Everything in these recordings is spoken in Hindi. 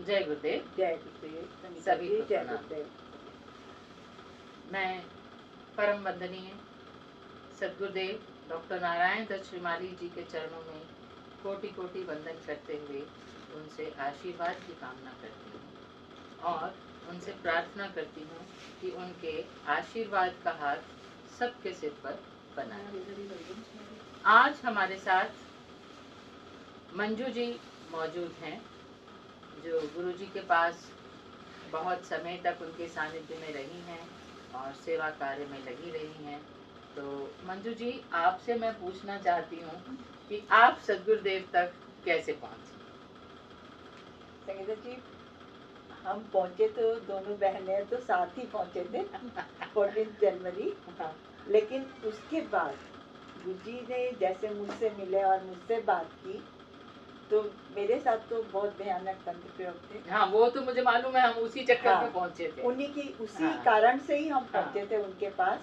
जय गुरुदेव। जय गुरुदेव। सभी को जय प्रणाम। गुरुदेव। मैं परम वंदनीय सद्गुरुदेव डॉक्टर नारायण दत्त श्रीमाली जी के चरणों में कोटि कोटि वंदन करते हुए उनसे आशीर्वाद की कामना करती हूँ और उनसे प्रार्थना करती हूँ कि उनके आशीर्वाद का हाथ सबके सिर पर बना रहे। आज हमारे साथ मंजू जी मौजूद हैं, जो गुरु जी के पास बहुत समय तक उनके सानिध्य में रही हैं और सेवा कार्य में लगी रही हैं। तो मंजू जी, आपसे मैं पूछना चाहती हूँ कि आप सद्गुरुदेव तक कैसे पहुँची? संगीता जी, हम पहुंचे तो दोनों बहनें तो साथ ही पहुंचे थे 14 जनवरी। लेकिन उसके बाद गुरुजी ने जैसे मुझसे मिले और मुझसे बात की तो मेरे साथ तो बहुत भयानक तंत्र प्रयोग थे। हाँ, वो तो मुझे मालूम है, हम उसी चक्कर में पहुंचे थे। उन्हीं की उसी कारण से ही हम पहुंचे थे उनके पास।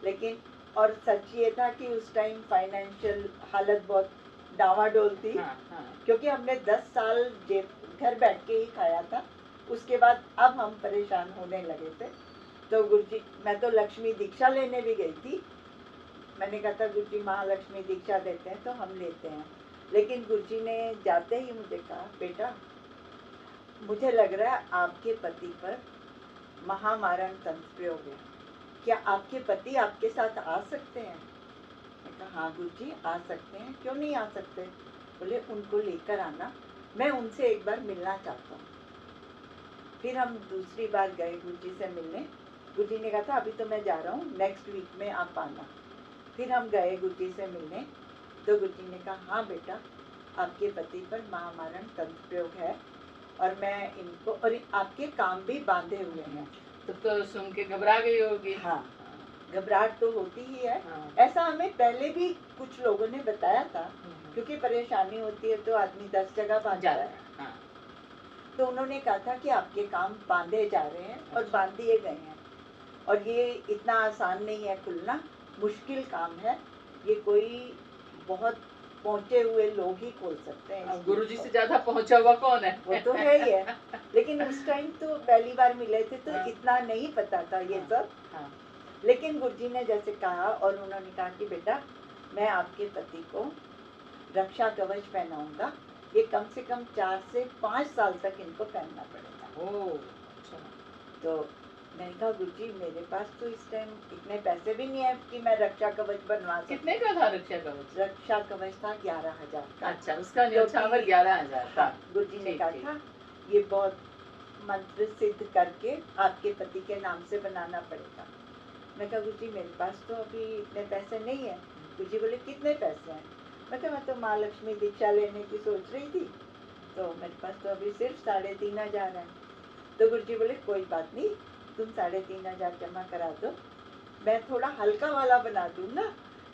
लेकिन और सच ये था कि उस टाइम फाइनेंशियल हालत बहुत डावाडोल थी। क्योंकि हमने 10 साल घर बैठ के ही खाया था। उसके बाद अब हम परेशान होने लगे थे। तो गुरुजी, मैं तो लक्ष्मी दीक्षा लेने भी गई थी। मैंने कहा था गुरुजी महालक्ष्मी दीक्षा देते हैं तो हम लेते हैं। लेकिन गुरुजी ने जाते ही मुझे कहा, बेटा मुझे लग रहा है आपके पति पर महामारण तंत्र प्रयोग है, क्या आपके पति आपके साथ आ सकते हैं? मैं कहा हाँ गुरुजी आ सकते हैं, क्यों नहीं आ सकते? बोले उनको लेकर आना, मैं उनसे एक बार मिलना चाहता हूँ। फिर हम दूसरी बार गए गुरुजी से मिलने। गुरुजी ने कहा था अभी तो मैं जा रहा हूँ, नेक्स्ट वीक में आप आना। फिर हम गए गुरुजी से मिलने तो गुरुजी ने कहा हाँ बेटा, आपके पति पर महामारण तंत्र प्रयोग है और मैं इनको, और आपके काम भी बांधे हुए हैं। तो सुन के घबरा गई होगी। हाँ, घबराहट तो होती ही है। ऐसा हमें पहले भी कुछ लोगों ने बताया था, क्योंकि परेशानी होती है तो आदमी 10 जगह बांधता है। तो उन्होंने कहा था कि आपके काम बांधे जा रहे हैं और बांध दिए गए हैं और ये इतना आसान नहीं है खुलना, मुश्किल काम है। ये कोई बहुत पहुंचे हुए लोग ही खोल सकते हैं। गुरुजी से ज्यादा पहुंचा हुआ कौन है? वो तो है ही है। लेकिन उस टाइम तो पहली बार मिले थे तो इतना नहीं पता था ये सब। लेकिन गुरुजी ने जैसे कहा और उन्होंने कहा कि बेटा मैं आपके पति को रक्षा कवच पहनाऊंगा, ये कम से कम 4 से 5 साल तक इनको पहनना पड़ेगा। अच्छा। तो मैंने कहा गुरुजी मेरे पास तो इस टाइम इतने पैसे भी नहीं है कि मैं रक्षा कवच बनवा सकूं। कितने का था रक्षा कवच? रक्षा कवच था 11,000 का। अच्छा, उसका न्यौछावर 11,000 था। गुरुजी ने कहा था ये बहुत मंत्र सिद्ध करके आपके पति के नाम से बनाना पड़ेगा। मैं कहा गुरुजी मेरे पास तो अभी इतने पैसे नहीं है। गुरुजी बोले कितने पैसे हैं? मैं कहा मैं तो महालक्ष्मी दीक्षा लेने की सोच रही थी, तो मेरे पास तो अभी सिर्फ 3,500 है। तो गुरुजी बोले कोई बात नहीं, तुम 3,500 जमा करा दो, मैं थोड़ा हल्का वाला बना दूंगा,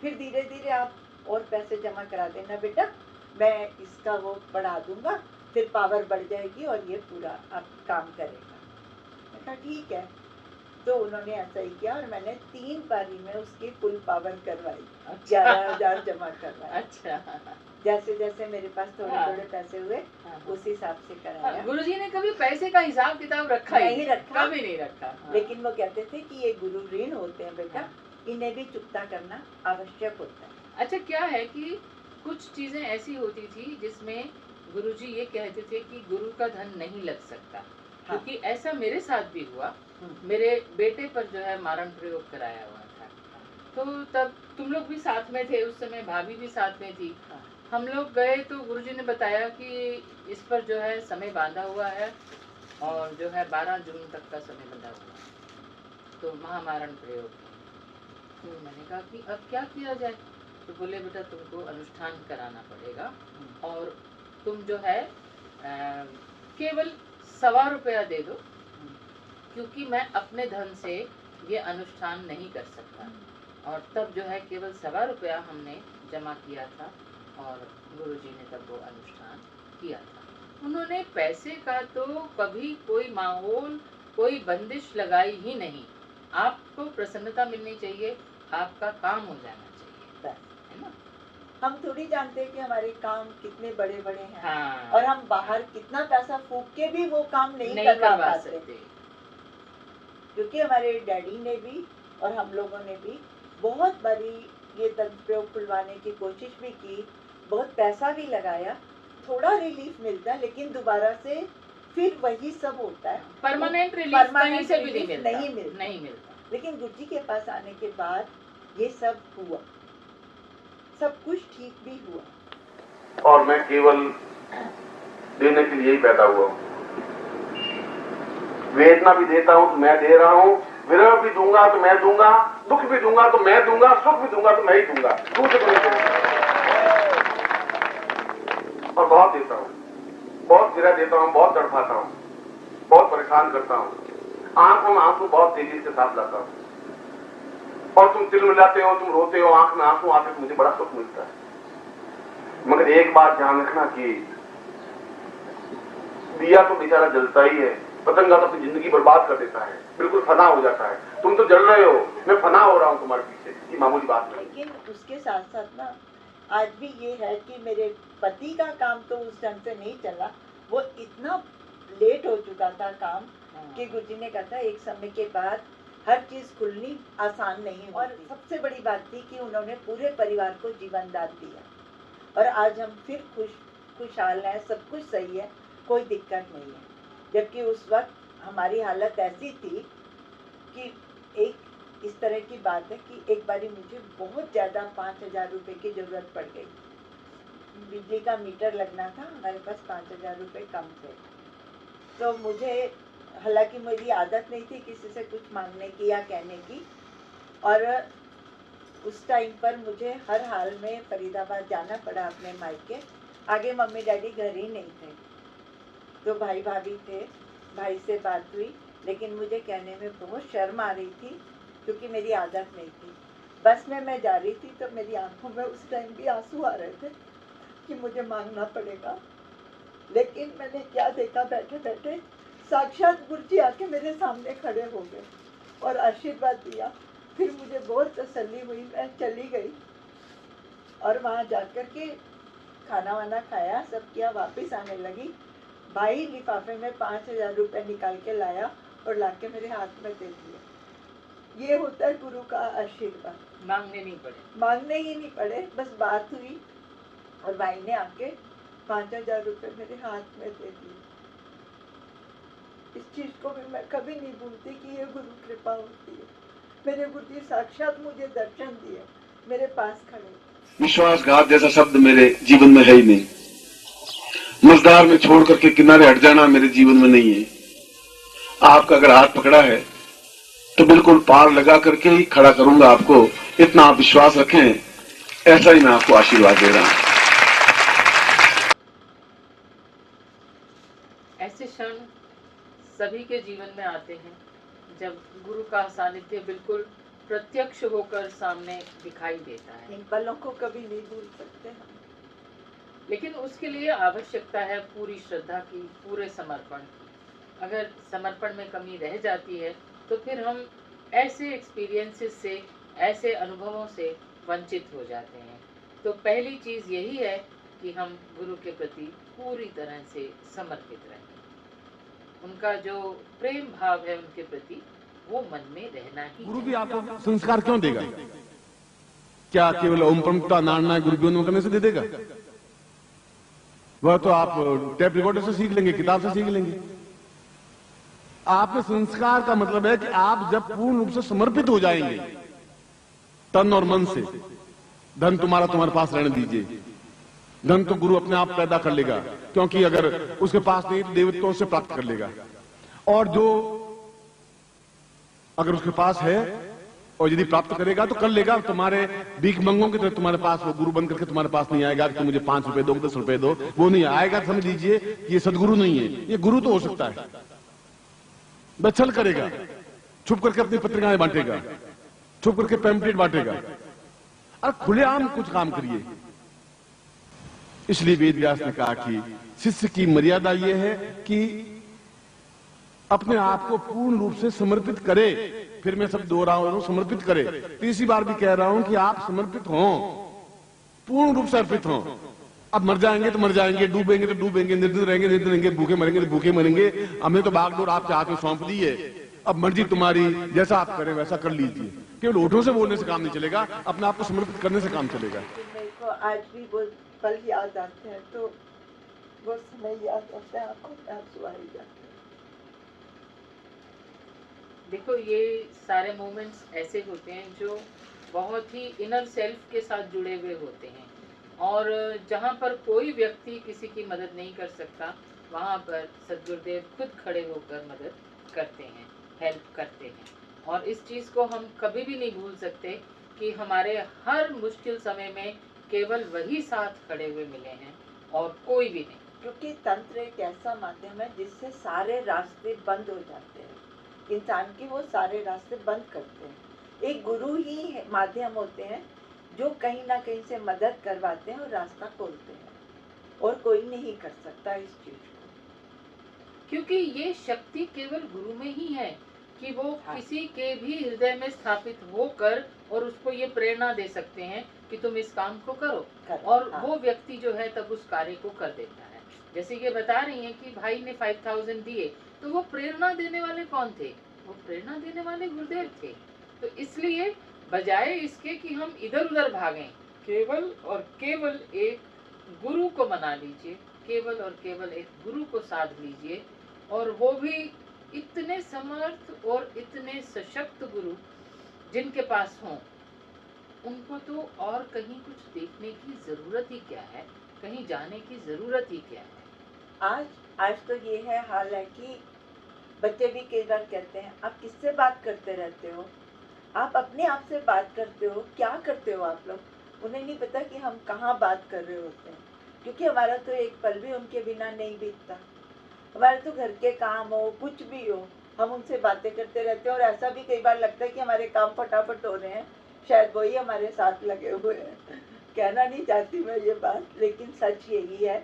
फिर धीरे धीरे आप और पैसे जमा करा देना बेटा, मैं इसका वो बढ़ा दूंगा, फिर पावर बढ़ जाएगी और ये पूरा आप काम करेगा। मैं कहा ठीक है। तो उन्होंने ऐसा ही किया और मैंने 3 बारी में उसकी फुल पावर करवाई। 11,000 जमा करवाए। अच्छा। जैसे जैसे मेरे पास थोड़े थोड़े पैसे हुए उस हिसाब से कराया। गुरुजी ने कभी पैसे का हिसाब किताब रखा नहीं रखा, कभी नहीं रखा। लेकिन वो कहते थे कि ये गुरु ऋण होते हैं बेटा, इन्हें भी चुकता करना आवश्यक होता है। अच्छा, क्या है कि कुछ चीजें ऐसी होती थी जिसमें गुरुजी ये कहते थे कि गुरु का धन नहीं लग सकता। क्योंकि ऐसा मेरे साथ भी हुआ। मेरे बेटे पर जो है मारण प्रयोग कराया हुआ था। तो तब तुम लोग भी साथ में थे, उस समय भाभी भी साथ में थी। हम लोग गए तो गुरुजी ने बताया कि इस पर जो है समय बांधा हुआ है और जो है 12 जून तक का समय बंधा हुआ है, तो महामारण प्रयोग। तो मैंने कहा कि अब क्या किया जाए? तो बोले बेटा तुमको अनुष्ठान कराना पड़ेगा और तुम जो है केवल 1.25 रुपया दे दो, क्योंकि मैं अपने धन से ये अनुष्ठान नहीं कर सकता। और तब जो है केवल 1.25 रुपया हमने जमा किया था और गुरुजी ने तब वो अनुष्ठान किया था। उन्होंने पैसे का तो कभी कोई माहौल, कोई बंदिश लगाई ही नहीं। आपको प्रसन्नता मिलनी चाहिए, आपका काम हो जाना चाहिए, है ना? हम थोड़ी जानते हैं कि हमारे काम कितने बड़े बड़े हैं। हाँ। और हम बाहर कितना पैसा फूंक के भी वो काम नहीं करवा पाते, क्योंकि हमारे डैडी ने भी और हम लोगों ने भी बहुत बारी ये तंत्र प्रयोग खुलवाने की कोशिश भी की, बहुत पैसा भी लगाया, थोड़ा रिलीफ मिलता है, लेकिन दोबारा से फिर वही सब होता है। परमानेंट रिलीफ कहीं से भी नहीं मिलता। लेकिन गुरुजी के पास आने के बाद ये सब हुआ, सब कुछ ठीक भी हुआ। और मैं केवल देने के लिए ही पैदा हुआ हूँ। वेदना भी देता हूँ तो मैं दे रहा हूँ, विरह भी दूंगा तो मैं दूंगा, दुख भी दूंगा तो मैं दूंगा, सुख भी दूंगा तो मैं ही दूंगा, दूसरे को नहीं दूंगा। और बहुत देता हूँ, बहुत गिरा देता हूँ, बहुत तड़पाता हूँ, बहुत परेशान करता हूँ, आंखों में आंसू बहुत तेजी से साफ लाता हूँ। और तुम तिल मिलाते हो, तुम रोते हो, आंख में आंसू आते तो मुझे बड़ा सुख मिलता है। मगर एक बात ध्यान रखना कि दिया तो बेचारा जलता ही है, पतंगा तो अपनी जिंदगी बर्बाद कर देता है, बिल्कुल फना हो जाता है। तुम तो जल रहे हो, मैं फना हो रहा हूँ तुम्हारे पीछे, ये मामूली बात नहीं। लेकिन उसके साथ साथ ना आज भी ये है कि मेरे पति का काम तो उस ढंग से नहीं चला, वो इतना लेट हो चुका था काम कि गुरुजी ने कहा था एक समय के बाद हर चीज खुलनी आसान नहीं होती। और सबसे बड़ी बात थी कि उन्होंने पूरे परिवार को जीवन दान दिया और आज हम फिर खुशहाल हैं, सब कुछ सही है, कोई दिक्कत नहीं है। जबकि उस वक्त हमारी हालत ऐसी थी कि एक इस तरह की बात है कि एक बारी मुझे बहुत ज़्यादा 5,000 रुपये की ज़रूरत पड़ गई। बिजली का मीटर लगना था, हमारे पास 5,000 रुपये कम थे। तो मुझे, हालांकि मेरी आदत नहीं थी किसी से कुछ मांगने की या कहने की, और उस टाइम पर मुझे हर हाल में फरीदाबाद जाना पड़ा अपने मायके। आगे मम्मी डैडी घर ही नहीं थे, तो भाई भाभी थे, भाई से बात हुई, लेकिन मुझे कहने में बहुत शर्म आ रही थी क्योंकि मेरी आदत नहीं थी। बस में मैं जा रही थी तो मेरी आंखों में उस टाइम भी आंसू आ रहे थे कि मुझे मांगना पड़ेगा। लेकिन मैंने क्या देखा, बैठे बैठे साक्षात गुरुजी आके मेरे सामने खड़े हो गए और आशीर्वाद दिया। फिर मुझे बहुत तसल्ली हुई, मैं चली गई और वहाँ जाकर के खाना वाना खाया, सब किया, वापस आने लगी। भाई लिफाफे में 5,000 रुपये निकाल के लाया और लाके मेरे हाथ में दे दिया। ये होता है गुरु का आशीर्वाद। मांगने नहीं पड़े, मांगने ही नहीं पड़े, बस बात हुई और भाई ने आके 5,000 रुपये मेरे हाथ में दे दिए। इस चीज को भी मैं कभी नहीं भूलती कि ये गुरु कृपा होती है। मेरे गुरुजी साक्षात मुझे दर्शन दिए, मेरे पास खड़े। विश्वासघात जैसा शब्द मेरे जीवन में है ही नहीं। मझधार में छोड़ करके किनारे हट जाना मेरे जीवन में नहीं है। आपका अगर हाथ पकड़ा है तो बिल्कुल पार लगा करके ही खड़ा करूंगा आपको, इतना आप विश्वास रखें, ऐसा ही मैं आपको आशीर्वाद दे रहा हूं। ऐसे क्षण सभी के जीवन में आते हैं जब गुरु का सानिध्य बिल्कुल प्रत्यक्ष होकर सामने दिखाई देता है। इन पलों को कभी नहीं भूल सकते हम। लेकिन उसके लिए आवश्यकता है पूरी श्रद्धा की, पूरे समर्पण की। अगर समर्पण में कमी रह जाती है तो फिर हम ऐसे एक्सपीरियंसेस से, ऐसे अनुभवों से वंचित हो जाते हैं। तो पहली चीज़ यही है कि हम गुरु के प्रति पूरी तरह से समर्पित रहें। उनका जो प्रेम भाव है उनके प्रति, वो मन में रहना ही। गुरु भी आपको संस्कार क्यों देगा? क्या केवल ओम प्रमुखता नारना गुरु करने से दे देगा? वह तो आप टेप रिकॉर्डर से सीख लेंगे, किताब से सीख लेंगे। आपके संस्कार का मतलब है कि आप जब पूर्ण रूप से समर्पित हो जाएंगे तन और मन से, धन तुम्हारे पास रहने दीजिए। धन तो गुरु अपने आप पैदा कर लेगा, क्योंकि अगर उसके पास नहीं तो देवत्वों से प्राप्त कर लेगा। और जो अगर उसके पास है और यदि प्राप्त करेगा तो कर लेगा। तुम्हारे भीख मंगों की तरह तुम्हारे पास वो गुरु बन करके तुम्हारे पास नहीं आएगा कि मुझे 5 रुपए दो, 10 रुपए दो, वो नहीं आएगा। समझ लीजिए कि ये सदगुरु नहीं है। ये गुरु तो हो सकता है, बच्छल करेगा, छुप करके अपनी पत्रिकाएं बांटेगा, छुप करके पैम्पलेट बांटेगा, और खुलेआम कुछ काम करिए। इसलिए वेद व्यास ने कहा कि शिष्य की मर्यादा यह है कि अपने आप को पूर्ण रूप से समर्पित करे। फिर मैं सब दोहरा रहा हूं, समर्पित करे। तीसरी बार भी कह रहा हूं कि आप समर्पित हों, पूर्ण रूप से अर्पित हो। अब मर जाएंगे तो मर जाएंगे, डूबेंगे तो डूबेंगे, निर्दिन रहेंगे निर्दिन रहेंगे, भूखे मरेंगे तो भूखे मरेंगे। हमने तो बागडोर आपके हाथ में सौंप दी है, अब मर्जी तुम्हारी, जैसा आप करें वैसा कर लीजिए। केवल होठों से बोलने से काम नहीं चलेगा, अपने आप को समर्पित करने से काम चलेगा। मेरे को आज भी वो पल याद आते हैं, तो वो समय याद आता है, आंखों में आंसू आ ही जाते हैं। देखो, ये सारे मोमेंट्स ऐसे होते हैं जो बहुत ही इनर सेल्फ के साथ जुड़े हुए होते हैं, और जहाँ पर कोई व्यक्ति किसी की मदद नहीं कर सकता, वहाँ पर सद्गुरुदेव खुद खड़े होकर मदद करते हैं, हेल्प करते हैं। और इस चीज़ को हम कभी भी नहीं भूल सकते कि हमारे हर मुश्किल समय में केवल वही साथ खड़े हुए मिले हैं और कोई भी नहीं। क्योंकि तंत्र एक ऐसा माध्यम है जिससे सारे रास्ते बंद हो जाते हैं, इंसान के वो सारे रास्ते बंद करते हैं। एक गुरु ही माध्यम होते हैं जो कहीं ना कहीं से मदद करवाते हैं और रास्ता खोलते हैं, और कोई नहीं कर सकता इस चीज को। क्योंकि ये शक्ति केवल गुरु में ही है कि वो हाँ। किसी के भी हृदय में स्थापित होकर और उसको ये प्रेरणा दे सकते हैं कि तुम इस काम को करो, और हाँ। वो व्यक्ति जो है तब उस कार्य को कर देता है। जैसे ये बता रही हैं कि भाई ने 5000 दिए, तो वो प्रेरणा देने वाले कौन थे? वो प्रेरणा देने वाले गुरुदेव थे। तो इसलिए बजाय इसके कि हम इधर उधर भागें, केवल और केवल एक गुरु को मना लीजिए, केवल और केवल एक गुरु को साध लीजिए, और वो भी इतने समर्थ और इतने सशक्त गुरु जिनके पास हों, उनको तो और कहीं कुछ देखने की जरूरत ही क्या है, कहीं जाने की जरूरत ही क्या है। आज तो ये है हाल है कि बच्चे भी कई बार कहते हैं, आप किससे बात करते रहते हो, आप अपने आप से बात करते हो, क्या करते हो आप लोग? उन्हें नहीं पता कि हम कहाँ बात कर रहे होते हैं, क्योंकि हमारा तो एक पल भी उनके बिना नहीं बीतता। हमारे तो घर के काम हो, कुछ भी हो, हम उनसे बातें करते रहते हैं, और ऐसा भी कई बार लगता है कि हमारे काम फटाफट हो रहे हैं, शायद वही हमारे साथ लगे हुए हैं। कहना नहीं चाहती मैं ये बात, लेकिन सच यही है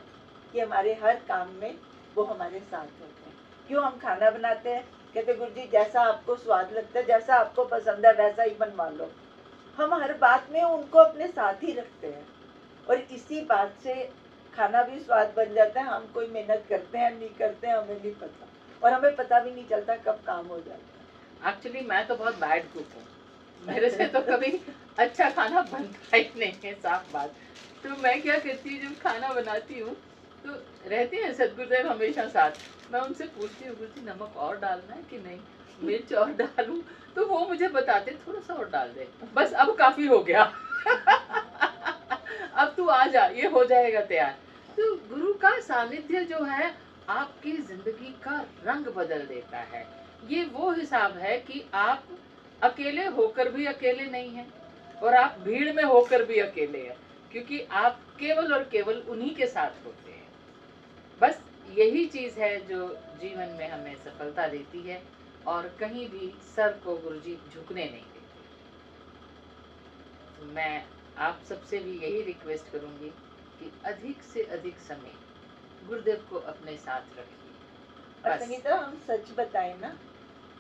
कि हमारे हर काम में वो हमारे साथ होते हैं। क्यों हम खाना बनाते हैं, कहते गुरुजी जैसा आपको स्वाद लगता है, जैसा आपको पसंद है वैसा ही बनवा लो। हम हर बात में उनको अपने साथ ही रखते हैं, और इसी बात से खाना भी स्वाद बन जाता है। हम कोई मेहनत करते हैं नहीं करते हैं हमें नहीं पता, और हमें पता भी नहीं चलता कब काम हो जाता है। एक्चुअली मैं तो बहुत बैड कुक हूँ, मेरे से तो कभी अच्छा खाना बनता ही नहीं है, साफ बात। तो मैं क्या करती हूँ, जब खाना बनाती हूँ तो रहते हैं सद्गुरुदेव हमेशा साथ, मैं उनसे पूछती हूँ गुरुजी नमक और डालना है कि नहीं, मिर्च और डालूं, तो वो मुझे बताते थोड़ा सा और डाल दे, बस अब काफी हो गया। अब तू आ जा, ये हो जाएगा तैयार। तो गुरु का सानिध्य जो है आपकी जिंदगी का रंग बदल देता है। ये वो हिसाब है कि आप अकेले होकर भी अकेले नहीं हैं, और आप भीड़ में होकर भी अकेले हैं, क्योंकि आप केवल और केवल उन्हीं के साथ होते हैं। बस यही चीज है जो जीवन में हमें सफलता देती है, और कहीं भी सर को गुरुजी झुकने नहीं देते। तो मैं आप सबसे भी यही रिक्वेस्ट करूंगी कि अधिक से अधिक समय गुरुदेव को अपने साथ रखिए। और संगीता, हम सच बताएं ना,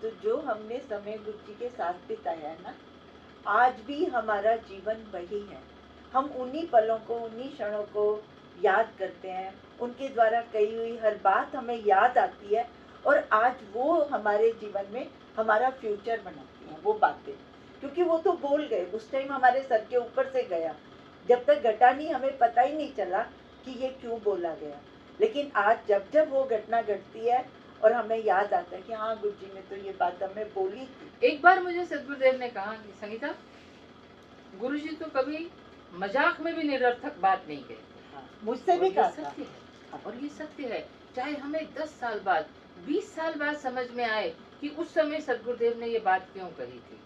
तो जो हमने समय गुरुजी के साथ बिताया है ना, आज भी हमारा जीवन वही है। हम उन्हीं पलों को, उन्हीं क्षणों को याद करते हैं, उनके द्वारा कही हुई हर बात हमें याद आती है, और आज वो हमारे जीवन में हमारा फ्यूचर बनाती हैं वो बातें। क्योंकि वो तो बोल गए, उस टाइम हमारे सर के ऊपर से गया, जब तक घटा नहीं हमें पता ही नहीं चला कि ये क्यों बोला गया। लेकिन आज जब जब वो घटना घटती है और हमें याद आता है कि हाँ गुरुजी ने तो ये बात हमें बोली थी। एक बार मुझे सद्गुरुदेव ने कहा कि संगीता, गुरुजी तो कभी मजाक में भी निरर्थक बात नहीं कहते। हाँ, मुझसे भी कहा था। सत्य है, और ये सत्य है। चाहे हमें 10 साल बाद, 20 साल बाद समझ में आए कि उस समय सद्गुरुदेव ने ये बात क्यों कही थी,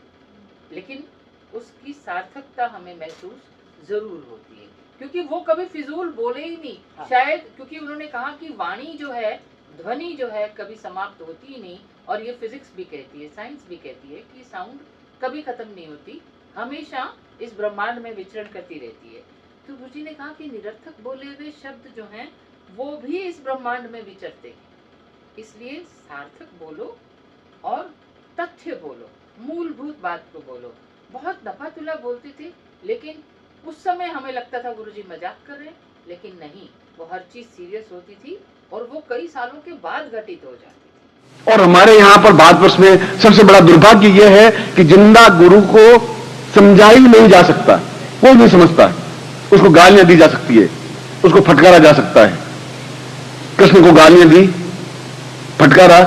लेकिन उसकी सार्थकता हमें महसूस जरूर होती है, क्योंकि वो कभी फिजूल बोले ही नहीं। हाँ। शायद क्योंकि उन्होंने कहा कि वाणी जो है, ध्वनि जो है, कभी समाप्त होती ही नहीं, और ये फिजिक्स भी कहती है, साइंस भी कहती है कि साउंड कभी खत्म नहीं होती, हमेशा इस ब्रह्मांड में विचरण करती रहती है। तो गुरुजी ने कहा कि निरर्थक बोले हुए शब्द जो हैं वो भी इस ब्रह्मांड में विचरते हैं, इसलिए सार्थक बोलो और तथ्य बोलो, मूलभूत बात को बोलो। बहुत दफातुला बोलते थे, लेकिन उस समय हमें लगता था गुरुजी मजाक कर रहे हैं, लेकिन नहीं, वो हर चीज सीरियस होती थी और वो कई सालों के बाद घटित हो जाती थी। और हमारे यहाँ पर भारतवर्ष में सबसे बड़ा दुर्भाग्य यह है कि जिंदा गुरु को समझा ही नहीं जा सकता, कोई नहीं समझता। उसको गालियां दी जा सकती है, उसको फटकारा जा सकता है। कृष्ण को गालियां दी, फटकारा,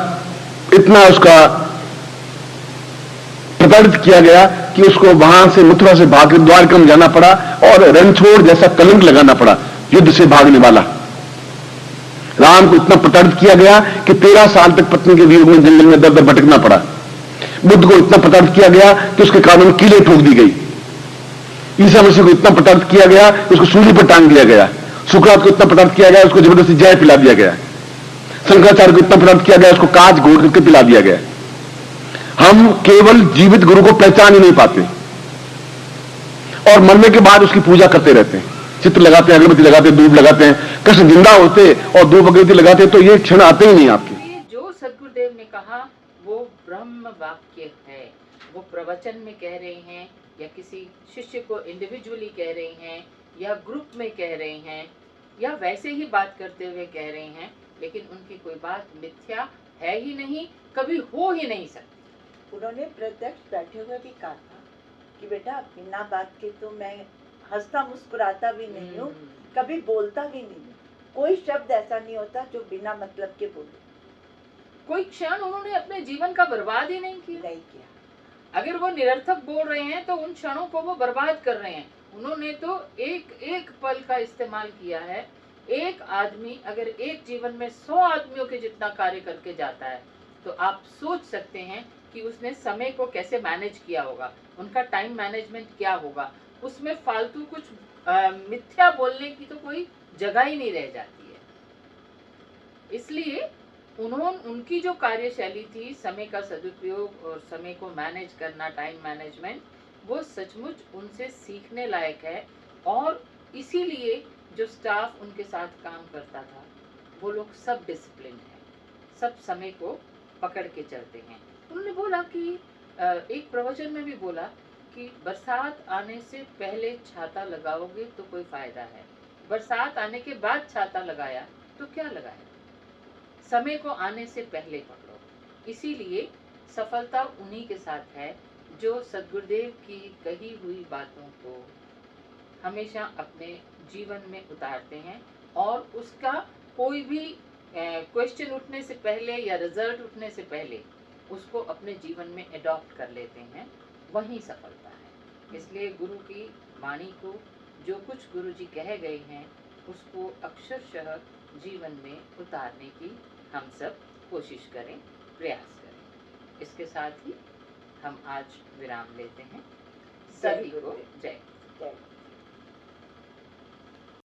इतना उसका प्रताड़ित किया गया कि उसको वहां से मथुरा से भाग द्वारका में जाना पड़ा और रणछोड़ जैसा कलंक लगाना पड़ा, युद्ध से भागने वाला। राम को इतना प्रताड़ित किया गया कि 13 साल तक पत्नी के वियोग में जंगल में दर दर भटकना पड़ा। बुद्ध को इतना प्रताड़ित किया गया कि उसके कानों में कीलें ठोक दी गई। ईसा मसीह को इतना प्रताड़ित किया गया कि उसको सूली पर टांग दिया गया। सुकरात को इतना प्रताड़ित किया गया, उसको जबरदस्ती जय पिला दिया गया। शंकराचार्य को इतना प्रताड़ित किया गया, उसको कांच घोट करके पिला दिया गया। हम केवल जीवित गुरु को पहचान ही नहीं पाते और मरने के बाद उसकी पूजा करते रहते हैं, चित्र लगाते हैं, अगरबत्ती लगाते हैं, धूप लगाते हैं। कृष्ण जिंदा होते और धूप अगरबत्ती लगाते तो ये क्षण आते ही नहीं आपके। ये जो सदगुरुदेव ने कहा वो ब्रह्म वाक्य है। वो प्रवचन में कह रहे हैं या किसी शिष्य को इंडिविजुअली कह रहे हैं या ग्रुप में कह रहे हैं या वैसे ही बात करते हुए कह रहे हैं, लेकिन उनकी कोई बात मिथ्या है ही नहीं, कभी हो ही नहीं सकती। उन्होंने प्रत्यक्ष बैठे हुए भी कहा था कि बेटा बिना बात के तो मैं हंसता मुस्कुराता भी नहीं हूँ, कभी बोलता भी नहीं हूँ। कोई शब्द ऐसा नहीं होता जो बिना मतलब के बोले। कोई क्षण उन्होंने अपने जीवन का बर्बाद ही नहीं किया। अगर वो निरर्थक बोल रहे हैं तो उन क्षणों को वो बर्बाद कर रहे हैं। उन्होंने तो एक एक पल का इस्तेमाल किया है। एक आदमी अगर एक जीवन में 100 आदमियों के जितना कार्य करके जाता है तो आप सोच सकते हैं कि उसने समय को कैसे मैनेज किया होगा, उनका टाइम मैनेजमेंट क्या होगा। उसमें फालतू कुछ मिथ्या बोलने की तो कोई जगह ही नहीं रह जाती है। इसलिए उनकी जो कार्यशैली थी, समय का सदुपयोग और समय को मैनेज करना, टाइम मैनेजमेंट, वो सचमुच उनसे सीखने लायक है। और इसीलिए जो स्टाफ उनके साथ काम करता था वो लोग सब डिसिप्लिन है, सब समय को पकड़ के चलते हैं। उन्होंने बोला कि एक प्रवचन में भी बोला कि बरसात आने से पहले छाता लगाओगे तो कोई फायदा है, बरसात आने के बाद छाता लगाया तो क्या लगाया। समय को आने से पहले पकड़ो। इसीलिए सफलता उन्हीं के साथ है जो सदगुरुदेव की कही हुई बातों को हमेशा अपने जीवन में उतारते हैं और उसका कोई भी क्वेश्चन उठने से पहले या रिजल्ट उठने से पहले उसको अपने जीवन में अडॉप्ट कर लेते हैं, वही सफलता है। इसलिए गुरु की वाणी को, जो कुछ गुरु जी कह गए हैं, उसको अक्षरशः जीवन में उतारने की हम सब कोशिश करें, प्रयास करें। इसके साथ ही हम आज विराम लेते हैं। सभी को जय।